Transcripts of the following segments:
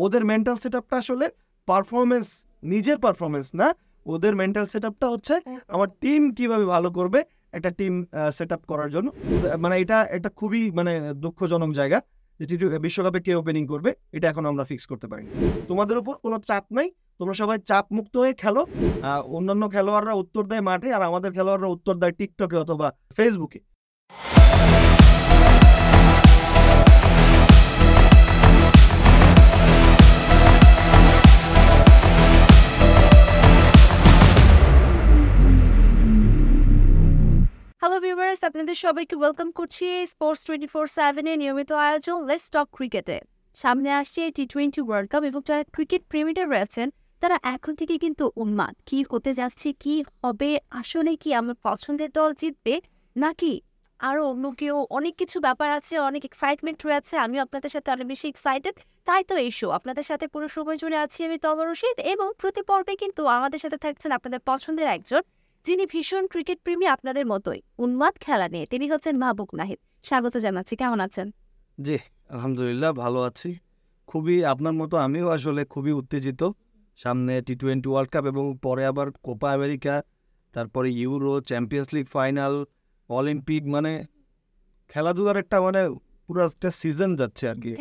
ওদের মেন্টাল সেটআপটা আসলে পারফরমেন্স, নিজের পারফরমেন্স না, ওদের মেন্টাল সেটআপটা হচ্ছে আমার টিম কিভাবে ভালো করবে, একটা টিম সেটআপ করার জন্য। মানে এটা খুবই মানে দুঃখজনক জায়গা যে বিশ্বকাপে কে ওপেনিং করবে এটা এখন আমরা ফিক্স করতে পারি। তোমাদের উপর কোনো চাপ নাই, তোমরা সবাই চাপ মুক্ত হয়ে খেলো। অন্যান্য খেলোয়াড়রা উত্তর দেয় মাঠে, আর আমাদের খেলোয়াড়রা উত্তর দেয় টিকটকে অথবা ফেসবুকে। হ্যালো ভিউয়ার্স, আপনাদের সবাইকে ওয়েলকাম করছি স্পোর্টস 24/7 এর নিয়মিত আয়োজন লেটস টক ক্রিকেটে। সামনে আসছে টি-20 ওয়ার্ল্ড কাপ এবং যারা ক্রিকেট প্রেমীরা রয়েছেন তারা এখন থেকে কিন্তু উন্মাদ, কি হতে যাচ্ছে, কি হবে, আসলে কি আমার পছন্দের দল জিতবে নাকি আরও অন্য কেউ, অনেক কিছু ব্যাপার আছে, অনেক এক্সাইটমেন্ট রয়েছে। আমিও আপনাদের সাথে অনেক বেশি এক্সাইটেড, তাই তো এই শো আপনাদের সাথে পুরো সময় জুড়ে আছি আমি তমা রশিদ, এবং প্রতি পর্বে কিন্তু আমাদের সাথে থাকছেন আপনাদের পছন্দের একজন যিনি ভীষণ ক্রিকেট প্রেমী আপনাদের মতোই, উন্মাদ খেলা নিয়ে। তিনি হচ্ছেন মাহবুব নাহিদ। স্বাগত জানাচ্ছি, কেমন আছেন? জি আলহামদুলিল্লাহ ভালো আছি। খুবই আপনার মতো আমিও আসলে খুবই উত্তেজিত। সামনে টি-20 ওয়ার্ল্ড কাপ এবং পরে আবার কোপা আমেরিকা, তারপরে euro, champions league final, Olympic, মানে খেলাধুলার একটা মানে পুরো একটা সিজন যাচ্ছে আর কি,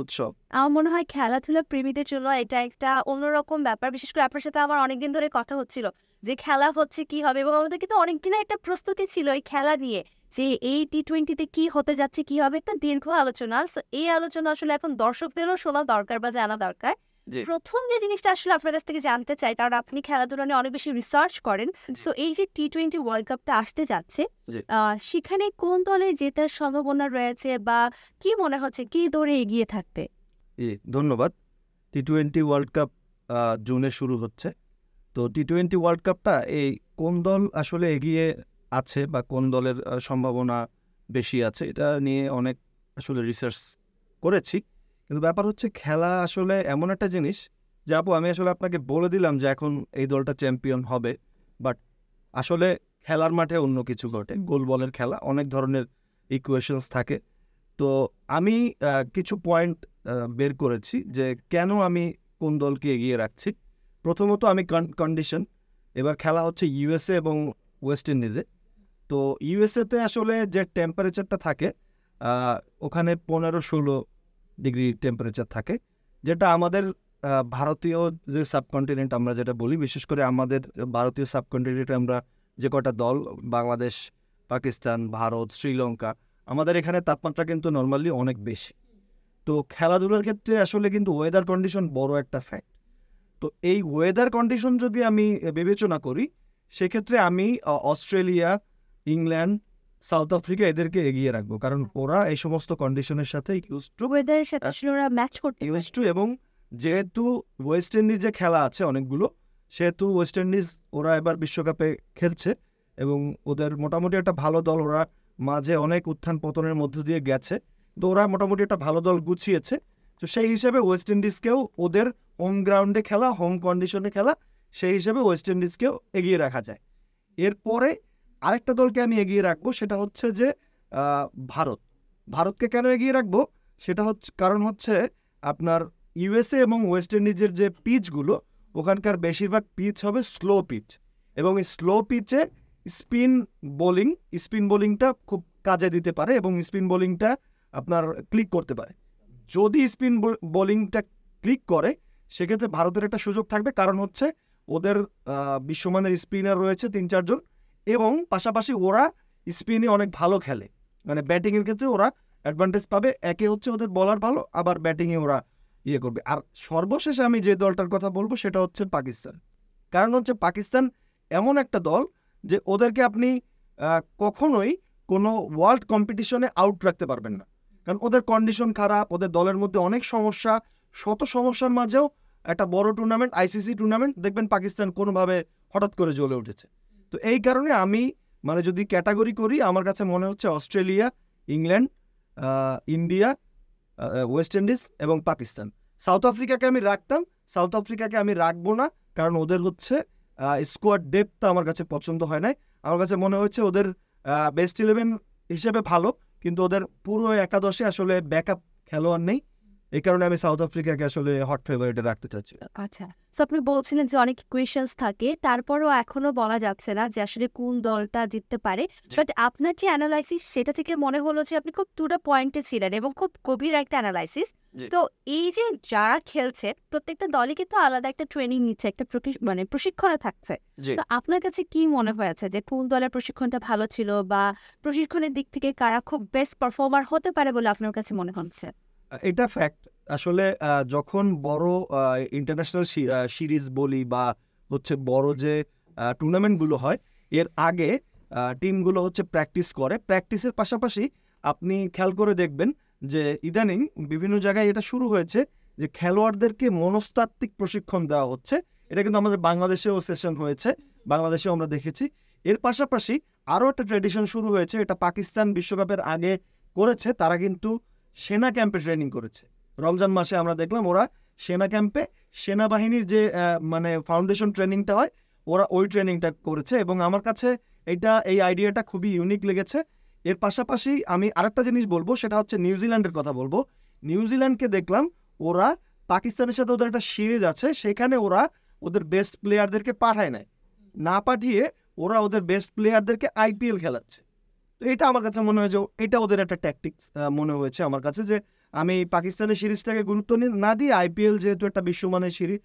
উৎসব। আমার মনে হয় খেলাধুলা প্রেমীদের জন্য এটা একটা অন্যরকম ব্যাপার। বিশেষ করে আপনার সাথে আমার অনেকদিন ধরে কথা হচ্ছিল যে খেলা হচ্ছে কি হবে, এবং আমাদের কিন্তু অনেকদিনের একটা প্রস্তুতি ছিল এই খেলা নিয়ে, যে এই টি-20তে কি হতে যাচ্ছে, কি হবে, একটা দীর্ঘ আলোচনা। এই আলোচনা আসলে এখন দর্শকদেরও শোনা দরকার বা জানা দরকার। প্রথম যে জিনিসটা আসলে আপনার কাছ থেকে জানতে চাই, কারণ আপনি খেলাধুলা নিয়ে অনেক বেশি রিসার্চ করেন, সো এই যে টি-20 ওয়ার্ল্ড কাপটা আসতে যাচ্ছে, সেখানে কোন দলে জেতার সম্ভাবনা রয়েছে বা কি মনে হচ্ছে কি দৌড়ে এগিয়ে থাকবে? ধন্যবাদ। টি-20 ওয়ার্ল্ড কাপ জুনে শুরু হচ্ছে। তো টি-20 ওয়ার্ল্ড কাপটা এই কোন দল আসলে এগিয়ে আছে বা কোন দলের সম্ভাবনা বেশি আছে, এটা নিয়ে অনেক আসলে রিসার্চ করেছি। কিন্তু ব্যাপার হচ্ছে খেলা আসলে এমন একটা জিনিস যে আপু, আমি আসলে আপনাকে বলে দিলাম যে এখন এই দলটা চ্যাম্পিয়ন হবে, বাট আসলে খেলার মাঠে অন্য কিছু ঘটে। গোল বলের খেলা, অনেক ধরনের ইকুয়েশনস থাকে। তো আমি কিছু পয়েন্ট বের করেছি যে কেন আমি কোন দলকে এগিয়ে রাখছি। প্রথমত আমি কন্ডিশন, এবার খেলা হচ্ছে ইউএসএ এবং ওয়েস্ট ইন্ডিজে। তো ইউএসএতে আসলে যে টেম্পারেচারটা থাকে ওখানে 15-16 ডিগ্রি টেম্পারেচার থাকে, যেটা আমাদের ভারতীয় যে সাবকন্টিনেন্ট আমরা যেটা বলি, বিশেষ করে আমাদের ভারতীয় সাবকন্টিনেন্টে আমরা যে কটা দল, বাংলাদেশ, পাকিস্তান, ভারত, শ্রীলঙ্কা, আমাদের এখানে তাপমাত্রা কিন্তু নর্মালি অনেক বেশি। তো খেলাধুলার ক্ষেত্রে আসলে কিন্তু ওয়েদার কন্ডিশন বড় একটা ফ্যাক্ট। তো এই ওয়েদার কন্ডিশন যদি আমি বিবেচনা করি, সেক্ষেত্রে আমি অস্ট্রেলিয়া, ইংল্যান্ড, সাউথ আফ্রিকা এদেরকে এগিয়ে রাখবো, কারণ ওরা এই সমস্ত কন্ডিশনের সাথে ওয়েদারের সাথে ওরা ম্যাচ করতে ইউজ টু। এবং যেহেতু ওয়েস্ট ইন্ডিজে খেলা আছে অনেকগুলো, সেহেতু ওয়েস্ট ইন্ডিজ ওরা এবার বিশ্বকাপে খেলছে এবং ওদের মোটামুটি একটা ভালো দল, ওরা মাঝে অনেক উত্থান পতনের মধ্য দিয়ে গেছে, তো ওরা মোটামুটি একটা ভালো দল গুছিয়েছে। তো সেই হিসেবে ওয়েস্ট ইন্ডিজকেও ওদের হোম গ্রাউন্ডে খেলা, হোম কন্ডিশনে খেলা, সেই হিসেবে ওয়েস্ট ইন্ডিজকেও এগিয়ে রাখা যায়। এরপরে আরেকটা দলকে আমি এগিয়ে রাখবো, সেটা হচ্ছে যে ভারতকে কেন এগিয়ে রাখবো, সেটা হচ্ছে কারণ হচ্ছে আপনার ইউএসএ এবং ওয়েস্ট ইন্ডিজের যে পিচগুলো, ওখানকার বেশিরভাগ পিচ হবে স্লো পিচ, এবং এই স্লো পিচে স্পিন বোলিংটা খুব কাজে দিতে পারে, এবং স্পিন বোলিংটা আপনার ক্লিক করতে পারে। যদি স্পিন বোলিংটা ক্লিক করে, সেক্ষেত্রে ভারতের একটা সুযোগ থাকবে, কারণ হচ্ছে ওদের বিশ্বমানের স্পিনার রয়েছে 3-4 জন, এবং পাশাপাশি ওরা স্পিনে অনেক ভালো খেলে, মানে ব্যাটিংয়ের ক্ষেত্রে ওরা অ্যাডভান্টেজ পাবে। একে হচ্ছে ওদের বলার ভালো, আবার ব্যাটিংয়ে ওরা ইয়ে করবে। আর সর্বশেষে আমি যে দলটার কথা বলবো সেটা হচ্ছে পাকিস্তান। কারণ হচ্ছে পাকিস্তান এমন একটা দল যে ওদেরকে আপনি কখনোই কোনো ওয়ার্ল্ড কম্পিটিশনে আউট রাখতে পারবেন না, কারণ ওদের কন্ডিশন খারাপ, ওদের দলের মধ্যে অনেক সমস্যা, শত সমস্যার মাঝেও একটা বড় টুর্নামেন্ট, আইসিসি টুর্নামেন্ট, দেখবেন পাকিস্তান কোনোভাবে হঠাৎ করে জ্বলে উঠেছে। তো এই কারণে আমি মানে যদি ক্যাটাগরি করি, আমার কাছে মনে হচ্ছে Australia, England, India, West Indies এবং পাকিস্তান। সাউথ আফ্রিকাকে আমি রাখতাম, সাউথ আফ্রিকাকে আমি রাখবো না, কারণ ওদের হচ্ছে স্কোয়াড ডেপথটা আমার কাছে পছন্দ হয় নাই। আমার কাছে মনে হচ্ছে ওদের বেস্ট 11 হিসেবে ভালো, কিন্তু ওদের পুরো একাদশে আসলে ব্যাকআপ খেলোয়াড় নেই। এই কারণে আমি সাউথ আফ্রিকাকে আসলে হট ফেভারিটে রাখতে চাচ্ছি। আচ্ছা, সো আপনি বলছিলেন যে অনেক ইকুয়েশনস থাকে, তারপরও এখনো বলা যাচ্ছে না যে আসলে কোন দলটা জিততে পারে। বাট আপনার যে অ্যানালাইসিস সেটা থেকে মনে হলো যে আপনি খুব টু দ্য পয়েন্টে ছিলেন এবং খুব গভীর একটা অ্যানালাইসিস। জি। তো এই যে যারা খেলছে প্রত্যেকটা দলই কিন্তু আলাদা একটা ট্রেনিং নিচ্ছে, একটা মানে প্রশিক্ষণে থাকছে। জি। তো আপনার কাছে কি মনে হয়েছে যে কোন দলের প্রশিক্ষণটা ভালো ছিল, বা প্রশিক্ষণের দিক থেকে কারা খুব বেস্ট পারফর্মার হতে পারে বলে আপনার কাছে মনে হচ্ছে? এটা ফ্যাক্ট। আসলে যখন বড় ইন্টারন্যাশনাল সিরিজ বলি বা হচ্ছে বড় যে টুর্নামেন্টগুলো হয়, এর আগে টিমগুলো হচ্ছে প্র্যাকটিস করে। প্র্যাকটিসের পাশাপাশি আপনি খেয়াল করে দেখবেন যে ইদানিং বিভিন্ন জায়গায় এটা শুরু হয়েছে যে খেলোয়াড়দেরকে মনস্তাত্ত্বিক প্রশিক্ষণ দেওয়া হচ্ছে। এটা কিন্তু আমাদের বাংলাদেশেও সেশন হয়েছে, বাংলাদেশেও আমরা দেখেছি। এর পাশাপাশি আরও একটা ট্র্যাডিশন শুরু হয়েছে, এটা পাকিস্তান বিশ্বকাপের আগে করেছে। তারা কিন্তু সেনা ক্যাম্পে ট্রেনিং করেছে। রমজান মাসে আমরা দেখলাম ওরা সেনা ক্যাম্পে সেনাবাহিনীর যে মানে ফাউন্ডেশন ট্রেনিংটা হয়, ওরা ওই ট্রেনিংটা করেছে এবং আমার কাছে এই আইডিয়াটা খুবই ইউনিক লেগেছে। এর পাশাপাশি আমি আরেকটা জিনিস বলবো, সেটা হচ্ছে নিউজিল্যান্ডের কথা বলবো। নিউজিল্যান্ডকে দেখলাম ওরা পাকিস্তানের সাথে ওদের একটা সিরিজ আছে, সেখানে ওরা ওদের বেস্ট প্লেয়ারদেরকে পাঠায় না পাঠিয়ে ওরা ওদের বেস্ট প্লেয়ারদেরকে আইপিএল খেলাচ্ছে। তো এটা আমার কাছে মনে হয় যে এটা ওদের একটা ট্যাকটিক্স মনে হয়েছে আমার কাছে, যে আমি পাকিস্তানের সিরিজটাকে গুরুত্ব না দিয়ে আইপিএল যেহেতু একটা বিশ্বমানের সিরিজ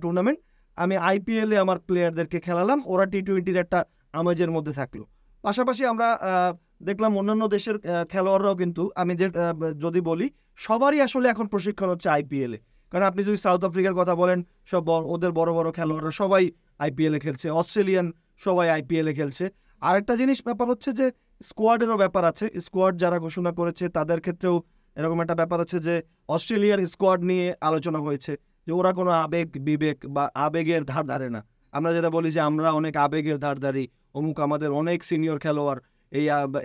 টুর্নামেন্ট, আমি আইপিএলে আমার প্লেয়ারদেরকে খেলালাম, ওরা টি-20-র একটা আমেজের মধ্যে থাকলো। পাশাপাশি আমরা দেখলাম অন্যান্য দেশের খেলোয়াড়রাও কিন্তু, আমি যদি বলি সবারই আসলে এখন প্রশিক্ষণ হচ্ছে আইপিএলে। কারণ আপনি যদি সাউথ আফ্রিকার কথা বলেন, সব ওদের বড় বড় খেলোয়াড়রা সবাই আইপিএলে খেলছে, অস্ট্রেলিয়ান সবাই আইপিএলে খেলছে। আরেকটা জিনিস ব্যাপার হচ্ছে যে স্কোয়াডেরও ব্যাপার আছে। স্কোয়াড যারা ঘোষণা করেছে তাদের ক্ষেত্রেও এরকম একটা ব্যাপার আছে যে অস্ট্রেলিয়ার স্কোয়াড নিয়ে আলোচনা হয়েছে যে ওরা কোনো আবেগ বিবেক বা আবেগের ধার ধারে না। আমরা যেটা বলি যে আমরা অনেক আবেগের ধারধারী, অমুক আমাদের অনেক সিনিয়র খেলোয়াড়,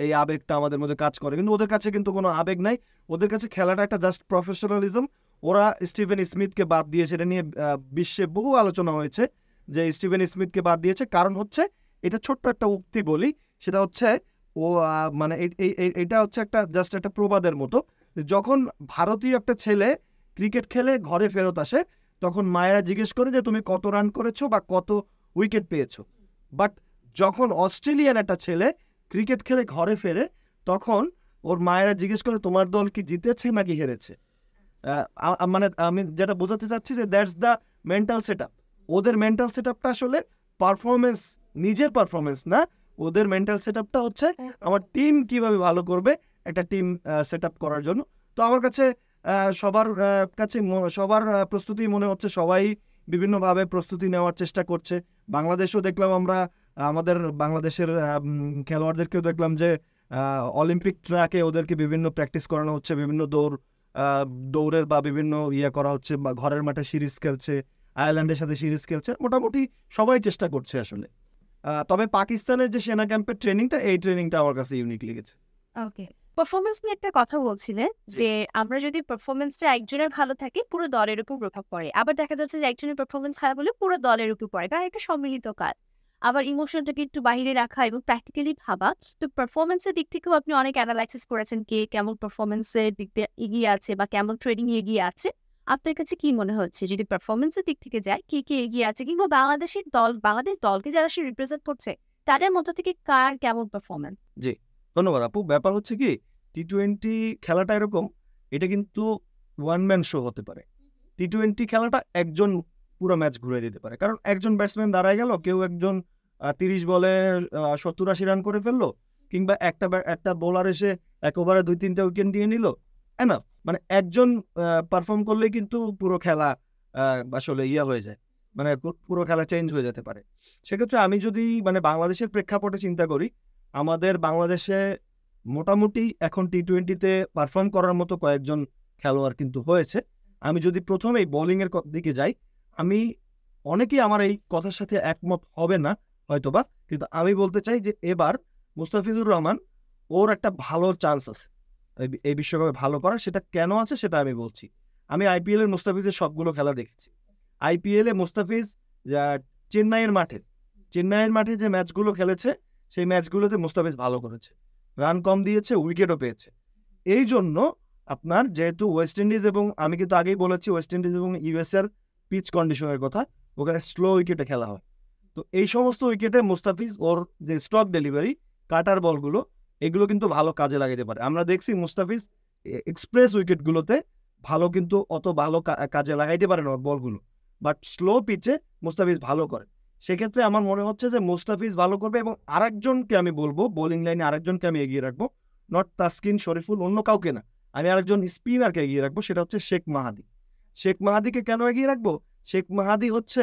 এই আবেগটা আমাদের মধ্যে কাজ করে, কিন্তু ওদের কাছে কিন্তু কোনো আবেগ নাই। ওদের কাছে খেলাটা একটা জাস্ট প্রফেশনালিজম। ওরা স্টিভেন স্মিথকে বাদ দিয়ে, সেটা নিয়ে বিশ্বে বহু আলোচনা হয়েছে যে স্টিভেন স্মিথকে বাদ দিয়েছে কারণ হচ্ছে, এটা ছোট্ট একটা উক্তি বলি, সেটা হচ্ছে ও মানে এটা হচ্ছে একটা জাস্ট একটা প্রবাদের মতো। যখন ভারতীয় একটা ছেলে ক্রিকেট খেলে ঘরে ফেরত আসে, তখন মায়েরা জিজ্ঞেস করে যে তুমি কত রান করেছো বা কত উইকেট পেয়েছো। বাট যখন অস্ট্রেলিয়ান একটা ছেলে ক্রিকেট খেলে ঘরে ফেরে, তখন ওর মায়েরা জিজ্ঞেস করে তোমার দল কি জিতেছে নাকি হেরেছে। মানে আমি যেটা বোঝাতে চাচ্ছি যে that's the mental set up. ওদের মেন্টাল সেট আপটা আসলে পারফরমেন্স, নিজের পারফরমেন্স না, ওদের মেন্টাল সেট আপটা হচ্ছে আমার টিম কিভাবে ভালো করবে, একটা টিম সেট আপ করার জন্য। তো আমার কাছে সবার সবার প্রস্তুতি মনে হচ্ছে, সবাই বিভিন্নভাবে প্রস্তুতি নেওয়ার চেষ্টা করছে। বাংলাদেশও দেখলাম আমরা, আমাদের বাংলাদেশের খেলোয়াড়দেরকেও দেখলাম যে অলিম্পিক ট্র্যাকে ওদেরকে বিভিন্ন প্র্যাকটিস করানো হচ্ছে, বিভিন্ন দৌড়ের বা বিভিন্ন করা হচ্ছে, বা ঘরের মাঠে সিরিজ খেলছে, আয়ারল্যান্ডের সাথে সিরিজ খেলছে। মোটামুটি সবাই চেষ্টা করছে আসলে। তবে পাকিস্তানের যে সেনা ক্যাম্পের ট্রেনিংটা, এই ট্রেনিংটা আমার কাছে ইউনিক লেগেছে। ওকে, পারফরমেন্স নিয়ে একটা কথা বলছিলেন যে আমরা যদি পারফরমেন্সটা একজনের ভালো থাকে পুরো দলের উপর প্রভাব পড়ে, আবার দেখা যাচ্ছে যে একজনের পারফরমেন্স খারাপ হলে পুরো দলের উপর পড়ে, কারণ একটা সম্মিলিত কাজ। আবার ইমোশনটাকে একটু বাইরে রাখা এবং প্র্যাকটিক্যালি ভাবা। তো পারফরমেন্সের দিক থেকেও আপনি অনেক অ্যানালাইসিস করেছেন, কে কেমন পারফরমেন্সের দিক দিয়ে এগিয়ে আছে বা কেমন ট্রেনিং এগিয়ে আছে। আপনার কাছে কি মনে হচ্ছে যদি পারফরমেন্সের দিক থেকে যায়, কে এগিয়ে আছে, কিংবা বাংলাদেশ দলকে যারা সে রিপ্রেজেন্ট করছে তাদের মধ্য থেকে কার কেমন পারফরমেন্স? জি, ধন্যবাদ আপু। ব্যাপার হচ্ছে কি, টি-20 খেলাটা এরকম, এটা কিন্তু ওয়ান ম্যান শো হতে পারে। টি-20 খেলাটা একজন পুরো ম্যাচ ঘুরে দিতে পারে, কারণ একজন ব্যাটসম্যান দাঁড়ায় গেল, কেউ একজন 30 বলে 70-80 রান করে ফেললো, কিংবা একটা বোলার এসে এক ওভারে 2-3টে উইকেট নিয়ে নিল, না মানে একজন পারফর্ম করলেই কিন্তু পুরো খেলা আসলে হয়ে যায়, মানে পুরো খেলা চেঞ্জ হয়ে যেতে পারে। সেক্ষেত্রে আমি যদি মানে বাংলাদেশের প্রেক্ষাপটে চিন্তা করি, আমাদের বাংলাদেশে মোটামুটি এখন টি-20-তে পারফর্ম করার মতো কয়েকজন খেলোয়াড় কিন্তু হয়েছে। আমি যদি প্রথমেই বোলিংয়ের দিকে যাই, আমি অনেকেই আমার এই কথার সাথে একমত হবে না হয়তোবা, কিন্তু আমি বলতে চাই যে এবার মুস্তাফিজুর রহমান, ওর একটা ভালো চান্স আছে এই বিশ্বকাপে ভালো করার। সেটা কেন আছে সেটা আমি বলছি। আমি আইপিএলের মুস্তাফিজের সবগুলো খেলা দেখেছি। আইপিএলে মুস্তাফিজ চেন্নাইয়ের মাঠে যে ম্যাচগুলো খেলেছে, সেই ম্যাচগুলোতে মুস্তাফিজ ভালো করেছে, রান কম দিয়েছে, উইকেটও পেয়েছে। এই জন্য আপনার যেহেতু ওয়েস্ট ইন্ডিজ এবং আমি কিন্তু আগেই বলেছি ওয়েস্ট ইন্ডিজ এবং ইউএস এর পিচ কন্ডিশনের কথা, ওখানে স্লো উইকেটে খেলা হয়। তো এই সমস্ত উইকেটে মুস্তাফিজ ওর যে স্টক ডেলিভারি, কাটার বলগুলো, এগুলো কিন্তু ভালো কাজে লাগাতে পারে। আমরা দেখছি মুস্তাফিজ এক্সপ্রেস উইকেটগুলোতে ভালো কিন্তু অত ভালো কাজে লাগাইতে পারে না ওর বলগুলো, বাট স্লো পিচে মুস্তাফিজ ভালো করে। সেক্ষেত্রে আমার মনে হচ্ছে যে মুস্তাফিজ ভালো করবে। এবং আরেকজনকে আমি বলবো, বোলিং লাইনে আরেকজনকে আমি এগিয়ে রাখবো, নট তাসকিন, শরীফুল, অন্য কাউকে না, আমি আরেকজন স্পিনারকে এগিয়ে রাখবো, সেটা হচ্ছে শেখ মাহাদি। শেখ মাহাদিকে কেন এগিয়ে রাখবো? শেখ মাহাদি হচ্ছে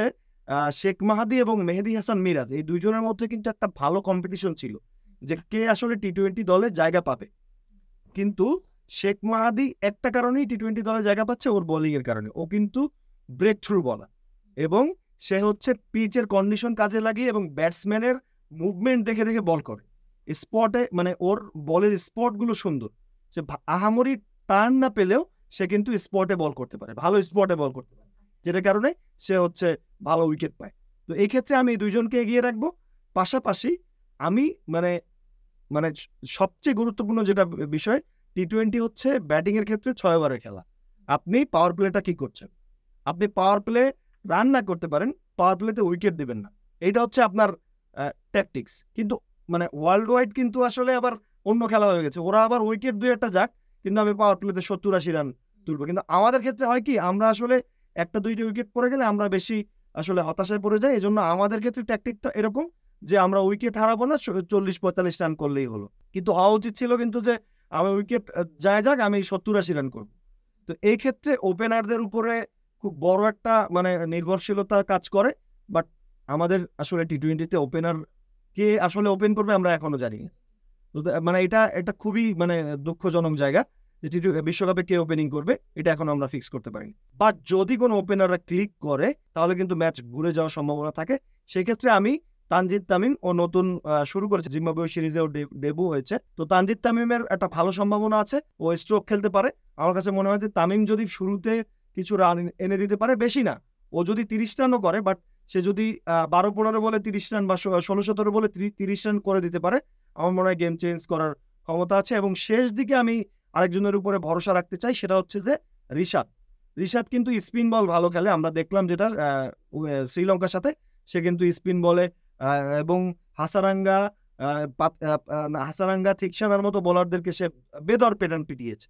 শেখ মাহাদি এবং মেহেদী হাসান মিরাজ, এই দুইজনের মধ্যে কিন্তু একটা ভালো কম্পিটিশন ছিল যে কে আসলে টি-20 দলে জায়গা পাবে। কিন্তু শেখ মাহাদি একটা কারণেই টি-20 দলে জায়গা পাচ্ছে, ওর বোলিং এর কারণে। ও কিন্তু ব্রেক থ্রু বলার, এবং সে হচ্ছে পিচের কন্ডিশন কাজে লাগিয়ে এবং ব্যাটসম্যানের মুভমেন্ট দেখে দেখে বল করে স্পটে, মানে ওর বলের স্পটগুলো সুন্দর। সে আহামরি টার্ন না পেলেও সে কিন্তু স্পটে বল করতে পারে, ভালো স্পটে বল করতে পারে, যেটার কারণে সে হচ্ছে ভালো উইকেট পায়। তো এই ক্ষেত্রে আমি দুইজনকে এগিয়ে রাখবো। পাশাপাশি আমি মানে মানে সবচেয়ে গুরুত্বপূর্ণ যেটা বিষয়, টি-20 হচ্ছে ব্যাটিং এর ক্ষেত্রে 6 ওভারের খেলা। আপনি পাওয়ার প্লেটা কি করছেন? আপনি পাওয়ার প্লে রান না করতে পারেন, পাওয়ার প্লেতে উইকেট দিবেন না, এইটা হচ্ছে আপনার ট্যাকটিক্স। কিন্তু মানে ওয়ার্ল্ড ওয়াইড কিন্তু আসলে আবার অন্য খেলা হয়ে গেছে, ওরা আবার উইকেট 2-1টা যাক, কিন্তু আমি পাওয়ার প্লেতে 70-80 রান তুলবো। কিন্তু আমাদের ক্ষেত্রে হয় কি, আমরা আসলে 1-2টা উইকেট পড়ে গেলে আমরা বেশি আসলে হতাশায় পড়ে যাই। এই জন্য আমাদের ক্ষেত্রে ট্যাকটিকটা এরকম যে আমরা উইকেট হারাবো না, 40-45 রান করলেই হলো। কিন্তু হওয়া উচিত ছিল কিন্তু যে আমি উইকেট যায় যাক, আমি 70-80 রান করবো। তো এই ক্ষেত্রে ওপেনারদের উপরে খুব বড় একটা মানে নির্ভরশীলতা কাজ করে। বাট আমাদের আসলে টি-20তে ওপেনার কে আসলে ওপেন করবে আমরা এখনো জানি না। তো মানে এটা খুবই মানে দুঃখজনক জায়গা যে বিশ্বকাপে কে ওপেনিং করবে, এটা এখন আমরা ফিক্স করতে পারিনি। বাট যদি কোনো ওপেনাররা ক্লিক করে তাহলে কিন্তু ম্যাচ ঘুরে যাওয়ার সম্ভাবনা থাকে। সেই ক্ষেত্রে আমি তানজিদ তামিম, ও নতুন শুরু করেছে, জিম্বাবুয়ে সিরিজেও ডেবু হয়েছে, তো তানজিদ তামিমের একটা ভালো সম্ভাবনা আছে, ও স্ট্রোক খেলতে পারে। আমার কাছে মনে হয় যে তামিম যদি শুরুতে কিছু রান এনে দিতে পারে, বেশি না, ও যদি 30 রানও করে, বাট সে যদি 12-15 বলে 30 রান বা 16-17 বলে 30 রান করে দিতে পারে, আমার মনে হয় গেম চেঞ্জ করার ক্ষমতা আছে। এবং শেষ দিকে আমি আরেকজনের উপরে ভরসা রাখতে চাই, সেটা হচ্ছে যে রিশাদ। রিশাদ কিন্তু স্পিন বল ভালো খেলে, আমরা দেখলাম যেটা শ্রীলঙ্কার সাথে, সে কিন্তু স্পিন বলে এবং হাসারাঙ্গা থিকসানার মতো বোলারদেরকে সে বেদর প্যাটার্ন পিটিয়েছে।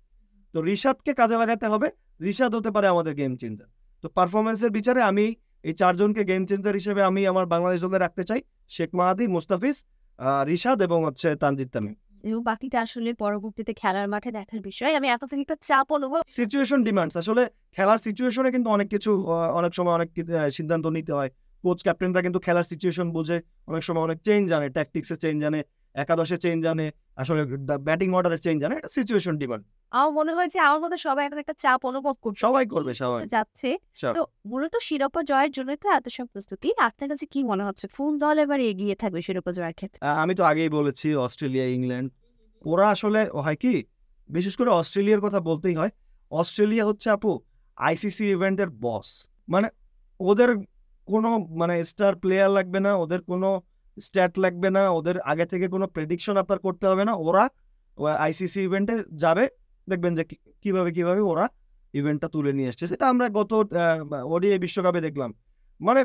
তো রিশাদকে কাজে লাগাতে হবে, রিশাদ হতে পারে আমাদের গেম চেঞ্জার। তো পারফরমেন্সের বিচারে আমি এই 4 জনকে গেম চেঞ্জার হিসেবে আমি আমার বাংলাদেশ দলে রাখতে চাই, শেখ মাহাদি, মুস্তাফিজ, রিশাদ এবং হচ্ছে তানজিদ তামিম। এবং বাকিটা আসলে পরবর্তীতে খেলার মাঠে দেখার বিষয়। আমি এখন থেকে একটা চাপ অনুভব সিচুয়েশন ডিমান্ডস, আসলে খেলার সিচুয়েশনে কিন্তু অনেক কিছু অনেক সময় অনেক সিদ্ধান্ত নিতে হয়। কোচ ক্যাপ্টেনরা কিন্তু খেলার সিচুয়েশন বুঝে অনেক সময় অনেক চেঞ্জ আনে, ট্যাকটিক্সে চেঞ্জ আনে, একাদশে চেঞ্জ আনে, আসলে ব্যাটিং অর্ডারে চেঞ্জ আনে, এটা সিচুয়েশন ডিমান্ড। আমার মনে হয় যে আমার মধ্যে সবাই এখন একটা চাপ অনুভব করছে, সবাই করবে, সবাই যাচ্ছে। Sure. তো মূলত শিরোপা জয়ের জন্য তো এত সব প্রস্তুতি, আপনার কাছে কি মনে হচ্ছে কোন দল এবার এগিয়ে থাকবে শিরোপা জয়ের ক্ষেত্রে? আমি তো আগেই বলেছি অস্ট্রেলিয়া, ইংল্যান্ড, ওরা আসলে হয় কি, বিশেষ করে অস্ট্রেলিয়ার কথা বলতেই হয়। অস্ট্রেলিয়া হচ্ছে আপু আইসিসি ইভেন্টের বস, মানে ওদের কোনো মানে স্টার প্লেয়ার লাগবে না, ওদের কোনো স্ট্যাট লাগবে না, ওদের আগে থেকে কোনো প্রেডিকশন আপনার করতে হবে না। ওরা আইসিসি ইভেন্টে যাবে, দেখবেন যে কিভাবে ওরা ইভেন্টটা তুলে নিয়ে এসছে। সেটা আমরা গত ওডিআই বিশ্বকাপে দেখলাম। মানে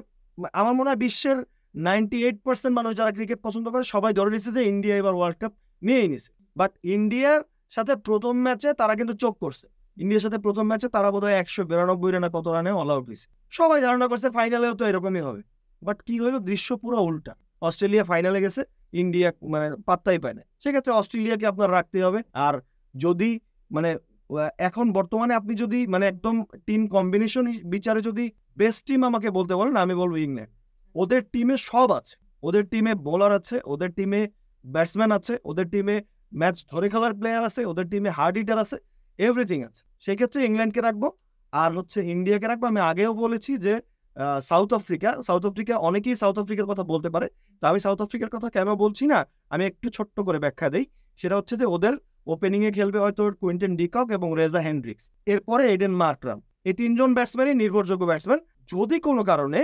আমার মনে হয় বিশ্বের 98% মানুষ যারা ক্রিকেট পছন্দ করে সবাই ধরে নিচ্ছে যে ইন্ডিয়া এবার ওয়ার্ল্ড কাপ নিয়েই নিছে। বাট ইন্ডিয়ার সাথে প্রথম ম্যাচে তারা কিন্তু চোখ করছে, ইন্ডিয়ার সাথে প্রথম ম্যাচে তারা বোধহয় 192 রানে কত রানে অল আউট হয়েছে। সবাই ধারণা করছে ফাইনালেও তো এরকমই হবে, বাট কি হলো, দৃশ্য পুরো উল্টা। অস্ট্রেলিয়া ফাইনালে গেছে, ইন্ডিয়া মানে পাত্তাই পায় না। সেক্ষেত্রে অস্ট্রেলিয়াকে আপনার রাখতে হবে। আর যদি মানে এখন বর্তমানে আপনি যদি মানে একদম টিম কম্বিনেশন বিচারে যদি বেস্ট টিম আমাকে বলতে বলেন, আমি বলবো ইংল্যান্ড। ওদের টিমে সব আছে, ওদের টিমে বোলার আছে, ওদের টিমে ব্যাটসম্যান আছে, ওদের টিমে ম্যাচ ধরে খেলার প্লেয়ার আছে, ওদের টিমে হার্ড হিটার আছে, এভরিথিং আছে। সেক্ষেত্রে ইংল্যান্ডকে রাখবো। আর হচ্ছে ইন্ডিয়াকে রাখবো। আমি আগেও বলেছি যে সাউথ আফ্রিকা অনেকেই সাউথ আফ্রিকার কথা বলতে পারে, তো আমি সাউথ আফ্রিকার কথা কেন বলছি না আমি একটু ছোট্ট করে ব্যাখ্যা দেই। সেটা হচ্ছে যে ওদের ওপেনিংয়ে খেলবে হয়তো কুইন্টন ডিকক এবং রেজা হেন্ড্রিক্স, এরপরে এডেন মার্করাম। এই 3 জন ব্যাটসম্যানই নির্ভরযোগ্য ব্যাটসম্যান। যদি কোনো কারণে